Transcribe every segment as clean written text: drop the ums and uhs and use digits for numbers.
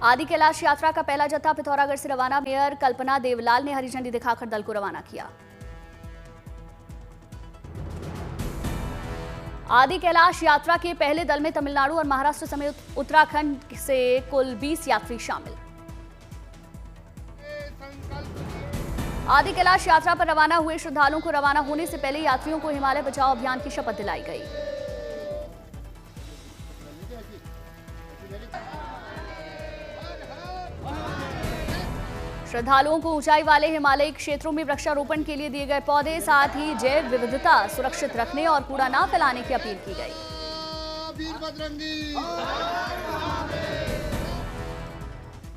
आदि कैलाश यात्रा का पहला जत्था पिथौरागढ़ से रवाना। मेयर कल्पना देवलाल ने हरी झंडी दिखाकर दल को रवाना किया। आदि कैलाश यात्रा के पहले दल में तमिलनाडु और महाराष्ट्र समेत उत्तराखंड से कुल 20 यात्री शामिल। आदि कैलाश यात्रा पर रवाना हुए श्रद्धालुओं को रवाना होने से पहले यात्रियों को हिमालय बचाओ अभियान की शपथ दिलाई गई। श्रद्धालुओं को ऊंचाई वाले हिमालयी क्षेत्रों में वृक्षारोपण के लिए दिए गए पौधे, साथ ही जैव विविधता सुरक्षित रखने और कूड़ा न फैलाने की अपील की गई।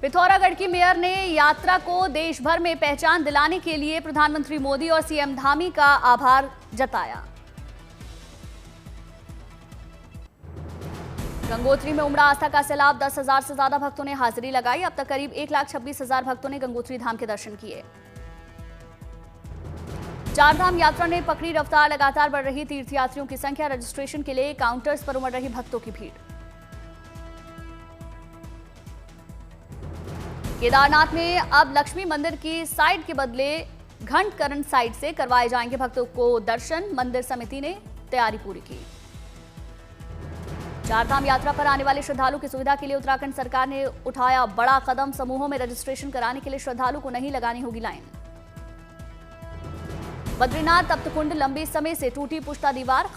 पिथौरागढ़ की मेयर ने यात्रा को देश भर में पहचान दिलाने के लिए प्रधानमंत्री मोदी और सीएम धामी का आभार जताया। गंगोत्री में उमड़ा आस्था का सैलाब, 10,000 से ज्यादा भक्तों ने हाजिरी लगाई। अब तक करीब 1,26,000 भक्तों ने गंगोत्री धाम के दर्शन किए। चारधाम यात्रा ने पकड़ी रफ्तार, लगातार बढ़ रही तीर्थयात्रियों की संख्या, रजिस्ट्रेशन के लिए काउंटर्स पर उमड़ रही भक्तों की भीड़। केदारनाथ में अब लक्ष्मी मंदिर की साइड के बदले घंटकरण साइड से करवाए जाएंगे भक्तों को दर्शन। मंदिर समिति ने तैयारी पूरी की। चारधाम यात्रा पर आने वाले श्रद्धालु की सुविधा के लिए उत्तराखंड सरकार ने उठाया बड़ा कदम। समूहों में रजिस्ट्रेशन कराने के लिए श्रद्धालु को नहीं लगानी होगी लाइन। बद्रीनाथ तप्तकुंड लंबे समय से टूटी पुश्ता दीवार,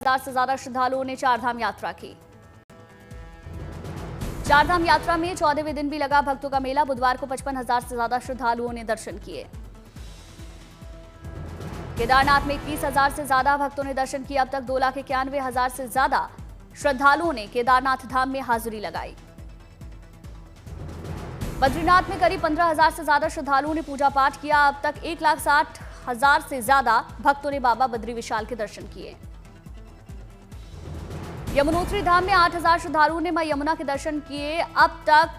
10,000 से ज्यादा श्रद्धालुओं ने चारधाम यात्रा की। चारधाम यात्रा में 14वें दिन भी लगा भक्तों का मेला। बुधवार को 55,000 से ज्यादा श्रद्धालुओं ने दर्शन किए। केदारनाथ में 21,000 से ज्यादा भक्तों ने दर्शन किया। अब तक 2,91,000 से ज्यादा श्रद्धालुओं ने केदारनाथ धाम में हाजिरी लगाई। बद्रीनाथ में करीब 15,000 से ज्यादा श्रद्धालुओं ने पूजा पाठ किया। अब तक 1,60,000 से ज्यादा भक्तों ने बाबा बद्री विशाल के दर्शन किए। यमुनोत्री धाम में 8,000 श्रद्धालुओं ने मां यमुना के दर्शन किए। अब तक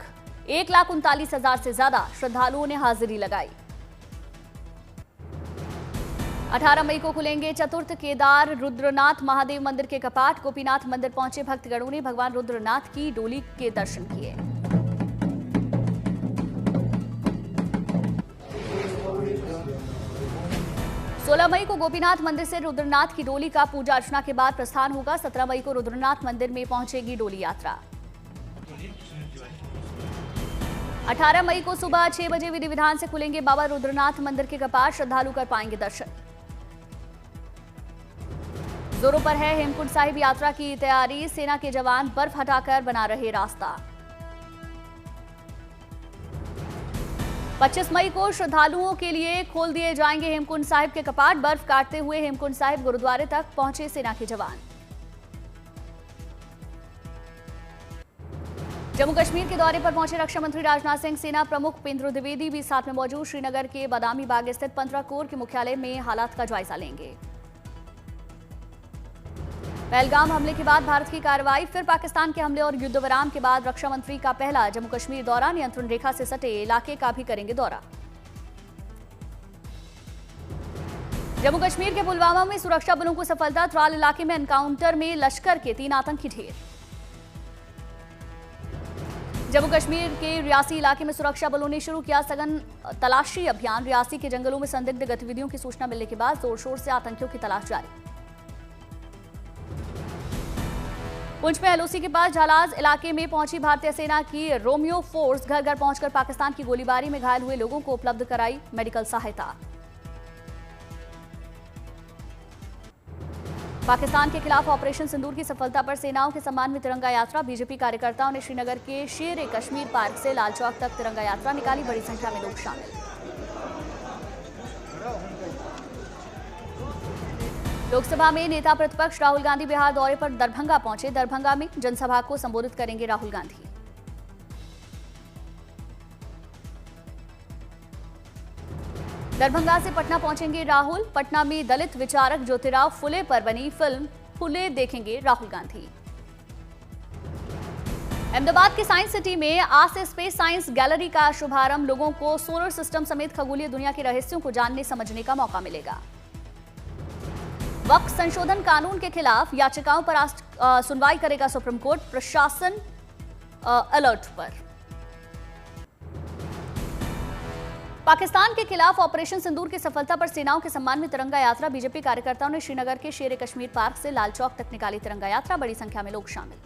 1,39,000 से ज्यादा श्रद्धालुओं ने हाजिरी लगाई। 18 मई को खुलेंगे चतुर्थ केदार रुद्रनाथ महादेव मंदिर के कपाट। गोपीनाथ मंदिर पहुंचे भक्तगणों ने भगवान रुद्रनाथ की डोली के दर्शन किए। सोलह मई को गोपीनाथ मंदिर से रुद्रनाथ की डोली का पूजा अर्चना के बाद प्रस्थान होगा। 17 मई को रुद्रनाथ मंदिर में पहुंचेगी डोली यात्रा। 18 मई को सुबह 6 बजे विधि विधान से खुलेंगे बाबा रुद्रनाथ मंदिर के कपाट। श्रद्धालु कर पाएंगे दर्शन। जोरों पर है हेमकुंड साहिब यात्रा की तैयारी। सेना के जवान बर्फ हटाकर बना रहे रास्ता। 25 मई को श्रद्धालुओं के लिए खोल दिए जाएंगे हेमकुंड साहिब के कपाट। बर्फ काटते हुए हेमकुंड साहिब गुरुद्वारे तक पहुंचे सेना के जवान। जम्मू कश्मीर के दौरे पर पहुंचे रक्षा मंत्री राजनाथ सिंह। सेना प्रमुख उपेंद्र द्विवेदी भी साथ में मौजूद। श्रीनगर के बादामी बाग स्थित 15 कोर के मुख्यालय में हालात का जायजा लेंगे। पहलगाम हमले के बाद भारत की कार्रवाई। फिर पाकिस्तान के हमले और युद्ध विराम के बाद रक्षा मंत्री का पहला जम्मू कश्मीर दौरा। नियंत्रण रेखा से सटे इलाके का भी करेंगे दौरा। जम्मू कश्मीर के पुलवामा में सुरक्षा बलों को सफलता। त्राल इलाके में एनकाउंटर में लश्कर के 3 आतंकी ढेर। जम्मू कश्मीर के रियासी इलाके में सुरक्षा बलों ने शुरू किया सघन तलाशी अभियान। रियासी के जंगलों में संदिग्ध गतिविधियों की सूचना मिलने के बाद जोर शोर से आतंकियों की तलाश जारी। पुंछ में एलओसी के पास झालाज इलाके में पहुंची भारतीय सेना की रोमियो फोर्स। घर घर पहुंचकर पाकिस्तान की गोलीबारी में घायल हुए लोगों को उपलब्ध कराई मेडिकल सहायता। पाकिस्तान के खिलाफ ऑपरेशन सिंदूर की सफलता पर सेनाओं के सम्मान में तिरंगा यात्रा। बीजेपी कार्यकर्ताओं ने श्रीनगर के शेर कश्मीर पार्क से लाल चौक तक तिरंगा यात्रा निकाली। बड़ी संख्या में लोग शामिल। लोकसभा में नेता प्रतिपक्ष राहुल गांधी बिहार दौरे पर दरभंगा पहुंचे। दरभंगा में जनसभा को संबोधित करेंगे राहुल गांधी। दरभंगा से पटना पहुंचेंगे राहुल। पटना में दलित विचारक ज्योतिराव फुले पर बनी फिल्म फुले देखेंगे राहुल गांधी। अहमदाबाद की साइंस सिटी में आज से स्पेस साइंस गैलरी का शुभारंभ। लोगों को सोलर सिस्टम समेत खगोलीय दुनिया के रहस्यों को जानने समझने का मौका मिलेगा। वक्फ संशोधन कानून के खिलाफ याचिकाओं पर आज सुनवाई करेगा सुप्रीम कोर्ट। प्रशासन अलर्ट पर। पाकिस्तान के खिलाफ ऑपरेशन सिंदूर की सफलता पर सेनाओं के सम्मान में तिरंगा यात्रा। बीजेपी कार्यकर्ताओं ने श्रीनगर के शेर कश्मीर पार्क से लाल चौक तक निकाली तिरंगा यात्रा। बड़ी संख्या में लोग शामिल।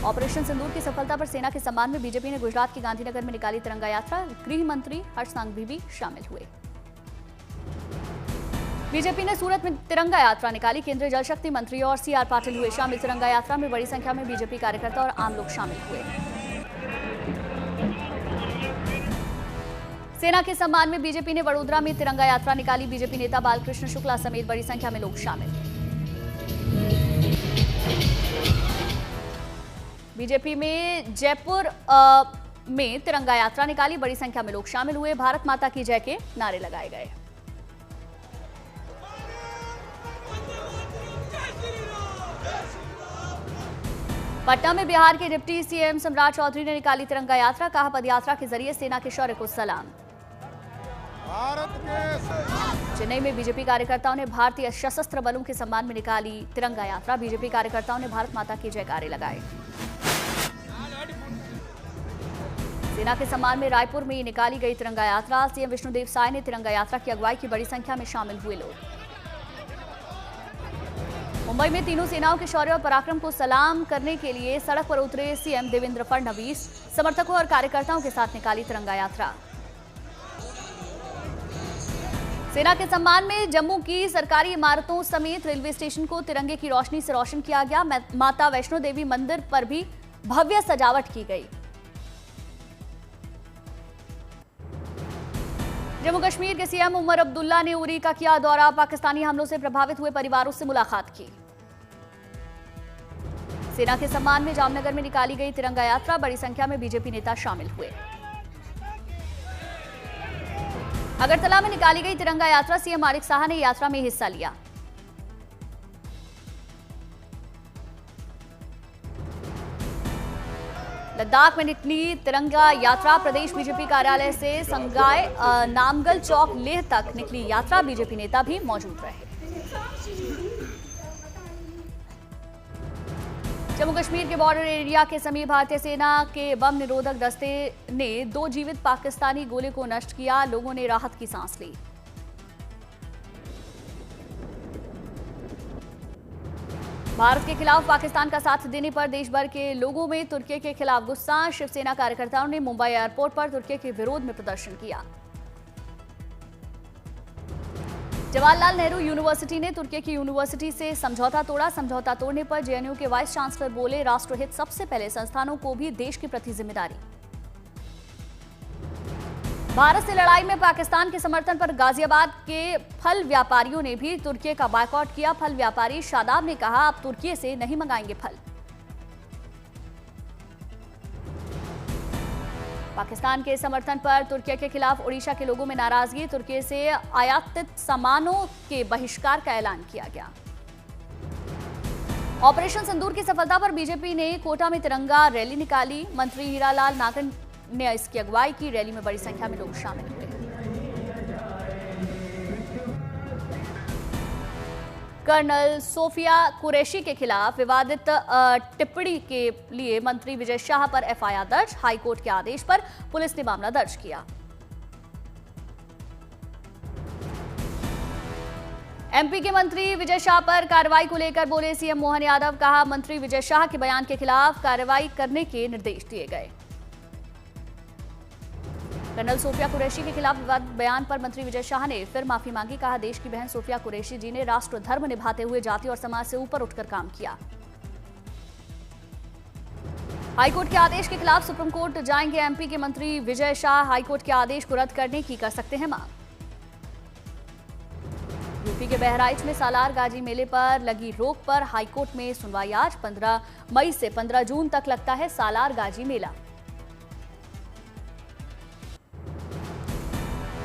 ऑपरेशन सिंदूर की सफलता पर सेना के सम्मान में बीजेपी ने गुजरात के गांधीनगर में निकाली तिरंगा यात्रा। गृह मंत्री हर्ष सांघवी भी शामिल हुए। बीजेपी ने सूरत में तिरंगा यात्रा निकाली। केंद्रीय जल शक्ति मंत्री और सीआर पाटिल हुए शामिल। तिरंगा यात्रा में बड़ी संख्या में बीजेपी कार्यकर्ता और आम लोग शामिल हुए। सेना के सम्मान में बीजेपी ने वडोदरा में तिरंगा यात्रा निकाली। बीजेपी नेता बालकृष्ण शुक्ला समेत बड़ी संख्या में लोग शामिल। बीजेपी में जयपुर में तिरंगा यात्रा निकाली। बड़ी संख्या में लोग शामिल हुए। भारत माता की जय के नारे लगाए गए। पटना में बिहार के डिप्टी सीएम सम्राट चौधरी ने निकाली तिरंगा यात्रा। कहा, पदयात्रा के जरिए सेना के शौर्य को सलाम। चेन्नई में बीजेपी कार्यकर्ताओं ने भारतीय सशस्त्र बलों के सम्मान में निकाली तिरंगा यात्रा। बीजेपी कार्यकर्ताओं ने भारत माता की जयकारे लगाए। सेना के सम्मान में रायपुर में निकाली गई तिरंगा यात्रा। सीएम विष्णुदेव साय ने तिरंगा यात्रा की अगुवाई की। बड़ी संख्या में शामिल हुए लोग। मुंबई में तीनों सेनाओं के शौर्य और पराक्रम को सलाम करने के लिए सड़क पर उतरे सीएम देवेंद्र फडणवीस। समर्थकों और कार्यकर्ताओं के साथ निकाली तिरंगा यात्रा। सेना के सम्मान में जम्मू की सरकारी इमारतों समेत रेलवे स्टेशन को तिरंगे की रोशनी से रोशन किया गया। माता वैष्णो देवी मंदिर पर भी भव्य सजावट की गई। जम्मू कश्मीर के सीएम उमर अब्दुल्ला ने उरी का किया दौरा। पाकिस्तानी हमलों से प्रभावित हुए परिवारों से मुलाकात की। सेना के सम्मान में जामनगर में निकाली गई तिरंगा यात्रा। बड़ी संख्या में बीजेपी नेता शामिल हुए। अगरतला में निकाली गई तिरंगा यात्रा। सीएम मारिक साहा ने यात्रा में हिस्सा लिया। लद्दाख में निकली तिरंगा यात्रा। प्रदेश बीजेपी कार्यालय से संगाय नामगल चौक लेह तक निकली यात्रा। बीजेपी नेता भी मौजूद रहे। जम्मू कश्मीर के बॉर्डर एरिया के समीप भारतीय सेना के बम निरोधक दस्ते ने 2 जीवित पाकिस्तानी गोले को नष्ट किया। लोगों ने राहत की सांस ली। भारत के खिलाफ पाकिस्तान का साथ देने पर देश भर के लोगों में तुर्की के खिलाफ गुस्सा। शिवसेना कार्यकर्ताओं ने मुंबई एयरपोर्ट पर तुर्की के विरोध में प्रदर्शन किया। जवाहरलाल नेहरू यूनिवर्सिटी ने तुर्की की यूनिवर्सिटी से समझौता तोड़ा। समझौता तोड़ने पर जेएनयू के वाइस चांसलर बोले, राष्ट्रहित सबसे पहले, संस्थानों को भी देश के प्रति जिम्मेदारी। भारत से लड़ाई में पाकिस्तान के समर्थन पर गाजियाबाद के फल व्यापारियों ने भी तुर्की का बायकॉट किया। फल व्यापारी शादाब ने कहा, अब तुर्की से नहीं मंगाएंगे फल। पाकिस्तान के समर्थन पर तुर्की के खिलाफ ओडिशा के लोगों में नाराजगी। तुर्की से आयातित सामानों के बहिष्कार का ऐलान किया गया। ऑपरेशन सिंदूर की सफलता पर बीजेपी ने कोटा में तिरंगा रैली निकाली। मंत्री हीरालाल नागन ने इसकी अगुवाई की। रैली में बड़ी संख्या में लोग शामिल हुए। कर्नल सोफिया कुरैशी के खिलाफ विवादित टिप्पणी के लिए मंत्री विजय शाह पर एफआईआर दर्ज। हाईकोर्ट के आदेश पर पुलिस ने मामला दर्ज किया। एमपी के मंत्री विजय शाह पर कार्रवाई को लेकर बोले सीएम मोहन यादव। कहा, मंत्री विजय शाह के बयान के खिलाफ कार्रवाई करने के निर्देश दिए गए। कर्नल सोफिया कुरैशी के खिलाफ विवादित बयान पर मंत्री विजय शाह ने फिर माफी मांगी। कहा, देश की बहन सोफिया कुरैशी जी ने राष्ट्र धर्म निभाते हुए जाति और समाज से ऊपर उठकर काम किया। हाईकोर्ट के आदेश के खिलाफ सुप्रीम कोर्ट जाएंगे एमपी के मंत्री विजय शाह। हाईकोर्ट के आदेश को रद्द करने की कर सकते हैं मांग। यूपी के बहराइच में सालार गाजी मेले पर लगी रोक पर हाईकोर्ट में सुनवाई आज। 15 मई से 15 जून तक लगता है सालार गाजी मेला।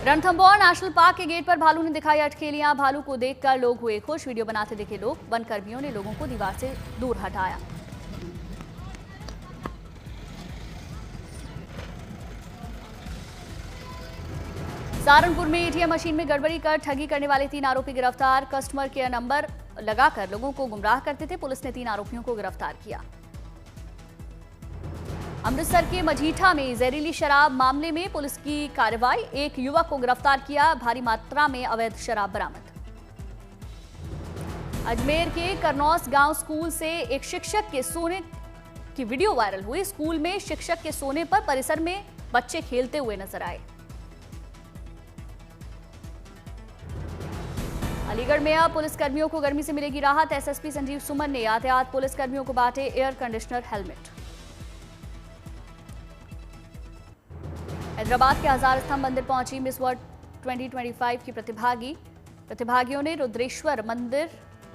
रणथंभौर नेशनल पार्क के गेट पर भालू ने दिखाई अटखेलियां। भालू को देखकर लोग हुए खुश। वीडियो बनाते दिखे लोग। वन कर्मियों ने लोगों को दीवार से दूर हटाया। सहारनपुर में एटीएम मशीन में गड़बड़ी कर ठगी करने वाले 3 आरोपी गिरफ्तार। कस्टमर केयर नंबर लगाकर लोगों को गुमराह करते थे। पुलिस ने 3 आरोपियों को गिरफ्तार किया। अमृतसर के मजीठा में जहरीली शराब मामले में पुलिस की कार्रवाई। एक युवक को गिरफ्तार किया। भारी मात्रा में अवैध शराब बरामद। अजमेर के करनौस गांव स्कूल से एक शिक्षक के सोने की वीडियो वायरल हुई। स्कूल में शिक्षक के सोने पर परिसर में बच्चे खेलते हुए नजर आए। अलीगढ़ में अब पुलिसकर्मियों को गर्मी से मिलेगी राहत। एसएसपी संजीव सुमन ने यातायात पुलिसकर्मियों को बांटे एयर कंडीशनर हेलमेट। हैदराबाद के हजार स्तंभ मंदिर पहुंची मिस वर्ल्ड 2025 की प्रतिभागियों ने रुद्रेश्वर मंदिर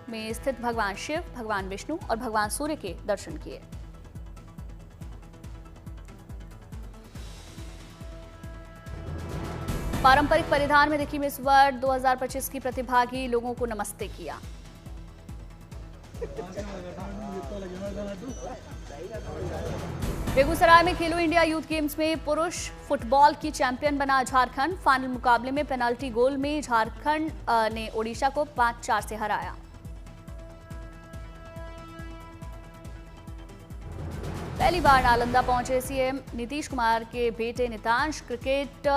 में स्थित भगवान शिव, भगवान विष्णु और भगवान सूर्य के दर्शन किए। पारंपरिक परिधान में दिखी मिस वर्ल्ड 2025 की प्रतिभागी, लोगों को नमस्ते किया। बेगूसराय में खेलो इंडिया यूथ गेम्स में पुरुष फुटबॉल की चैंपियन बना झारखंड। फाइनल मुकाबले में पेनल्टी गोल में झारखंड ने ओडिशा को 5-4 से हराया। पहली बार नालंदा पहुंचे सीएम नीतीश कुमार के बेटे नितांश क्रिकेट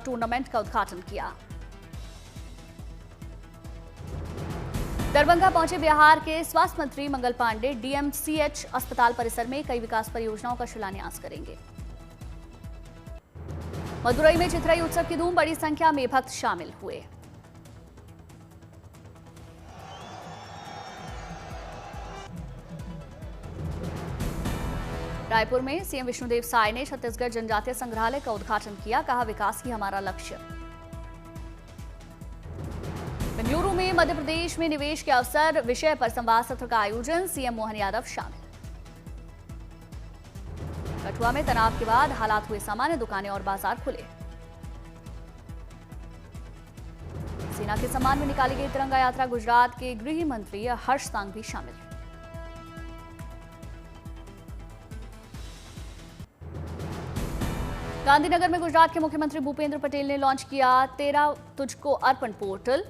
टूर्नामेंट का उद्घाटन किया। दरभंगा पहुंचे बिहार के स्वास्थ्य मंत्री मंगल पांडे। डीएमसीएच अस्पताल परिसर में कई विकास परियोजनाओं का शिलान्यास करेंगे। मदुरई में चिथराई उत्सव की धूम, बड़ी संख्या में भक्त शामिल हुए। रायपुर में सीएम विष्णुदेव साय ने छत्तीसगढ़ जनजातीय संग्रहालय का उद्घाटन किया। कहा, विकास ही हमारा लक्ष्य। बेंगलुरु में मध्य प्रदेश में निवेश के अवसर विषय पर संवाद सत्र का आयोजन। सीएम मोहन यादव शामिल। कठुआ में तनाव के बाद हालात हुए सामान्य, दुकानें और बाजार खुले। सेना के सम्मान में निकाली गई तिरंगा यात्रा। गुजरात के गृह मंत्री हर्ष सांघवी शामिल। गांधीनगर में गुजरात के मुख्यमंत्री भूपेंद्र पटेल ने लॉन्च किया तेरा तुझको अर्पण पोर्टल।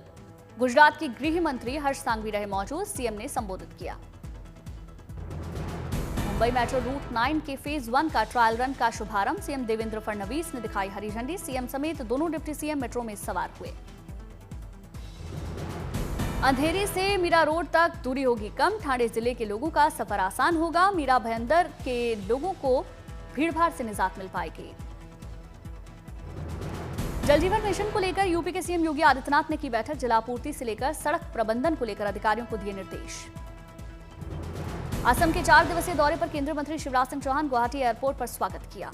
गुजरात की गृह मंत्री हर्ष सांघवी रहे मौजूद। सीएम ने संबोधित किया। मुंबई मेट्रो रूट 9 के फेज 1 का ट्रायल रन का शुभारंभ। सीएम देवेंद्र फडणवीस ने दिखाई हरी झंडी। सीएम समेत दोनों डिप्टी सीएम मेट्रो में सवार हुए। अंधेरी से मीरा रोड तक दूरी होगी कम। ठाणे जिले के लोगों का सफर आसान होगा। मीरा भयंदर के लोगों को भीड़भाड़ से निजात मिल पाएगी। जल जीवन मिशन को लेकर यूपी के सीएम योगी आदित्यनाथ ने की बैठक। जलापूर्ति से लेकर सड़क प्रबंधन को लेकर अधिकारियों को दिए निर्देश। असम के 4 दिवसीय दौरे पर केंद्रीय मंत्री शिवराज सिंह चौहान गुवाहाटी एयरपोर्ट पर स्वागत किया।